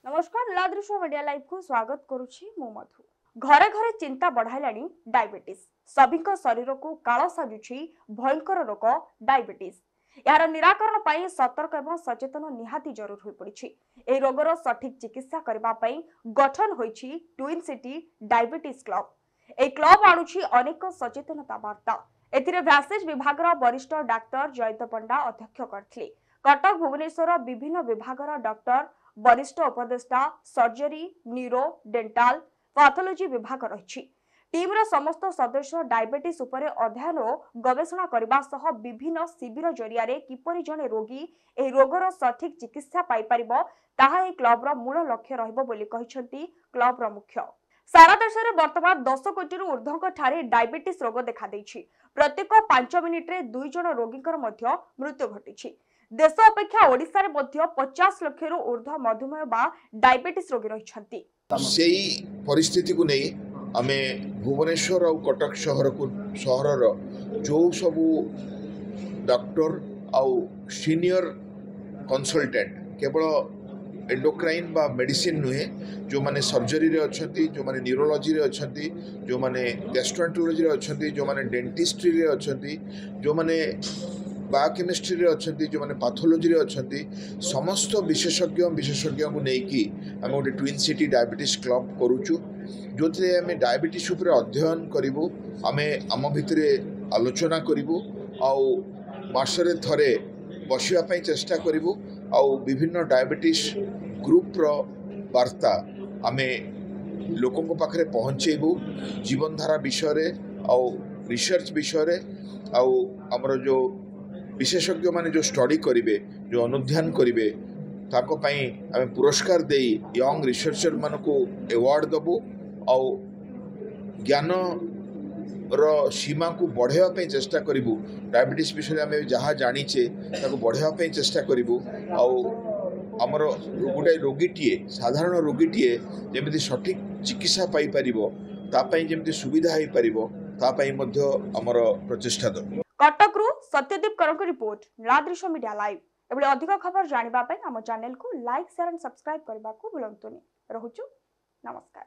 नमस्कार नीलादृश्य media live को स्वागत करुछि मु मधु। घरे घरे चिंता बढ़ाइलाणी डायबिटीज। सभी शरीर को काल साजुछि भयंकर रोग डायबिटीज। यार निराकरण पाई सतर्क एवं सचेतन निहाती जरूर होई पड़िछि। ए रोगर सठिक चिकित्सा करबा पाई गठन होइछि ट्विन सिटी डायबिटीज क्लब। ए क्लब आणुछि अनेक सचेतनता वार्ता। एथिरे भ्यासेज विभाग वरिष्ठ डाक्टर जयंत पंडा अध्यक्ष करथिले। कटक भुवनेश्वर विभिन्न विभाग डॉक्टर वरिष्ठ उपदेष्टा सर्जरी न्यूरो डेंटाल पैथोलॉजी विभाग रही टीम रो समस्त सदस्य डायबिटीज उपरे अध्ययन और गवेषणा करबा सह विभिन्न शिविर जरिया किपरि जने रोगी ए रोगर सठिक चिकित्सा पाई परिबो ताहा ए क्लब रो मूल लक्ष्य रहइबो बोली कहिसंती क्लब रो मुख्य। सारा देश में वर्तमान 10 कोटी ऊर्ध्वक ठारे डायबिटीज रोग देखा देछि। प्रत्येक 5 मिनिट रे 2 जन रोगीकर मध्य मृत्यु घटिछि। देश अपेक्षा ओडिसा रे मध्य 50 लाख रु ऊर्ध्व मधुमेह बा डायबिटीज रोगी रहिछंती। सेही परिस्थिति को नहीं आमे भुवनेश्वर और कटक शहर जो सबू डॉक्टर आउ सीनियर कंसल्टेंट केवल एंडोक्राइन बा मेडिसिन नुहे जो माने सर्जरी रे अछंती जो माने न्यूरोलॉजी रे अछंती जो माने गैस्ट्रोएंटरोलॉजी रे अछंती जो माने डेंटिस्ट्री रे अछंती जो माने बायोकेमिस्ट्री रे अछंती जो माने पैथोलॉजी रे अछंती समस्त विशेषज्ञ को नेकी आम गोटे ट्विन सिटी डायबिटीज क्लब करूचु जो थे आम डायबिटीज उपर अध्ययन करूँ आम आम भितर आलोचना करूँ आउ मासरे थरे बसापी चेष्टा करूँ आउ विभिन्न डायबिटीज ग्रुप रो वार्ता आम लोकों पाखे पहुँचेबू जीवनधारा विषय आउ रिसर्च विषय आउ आमर जो विशेषज्ञ माने जो स्टडी करिवे जो अनुध्यान करिवे ताको पई आमे पुरस्कार देई यंग रिसर्चर मानको अवार्ड दबो आउ ज्ञान रो सीमा को बढ़ावा पे चेष्टा करिवु। डायबिटीज विषय आमे जहाँ जानिचे ताको बढ़ावा पे चेष्टा करिवु आउ हमर गोटे रोगीटीए साधारण रोगीटीए जेमिति सठिक चिकित्सा पाई परिबो ता पई जेमिति सुविधा होई परिबो ता पई मध्य हमर प्रचेष्टा दबो। कटक रु सत्यदीप करंक रिपोर्ट नीलादृश्य मीडिया लाइव। एबले अधिक खबर जानिबा पई हम चैनल को लाइक शेयर एंड सब्सक्राइब करबा को भूलंतुनी। रहुछु नमस्कार।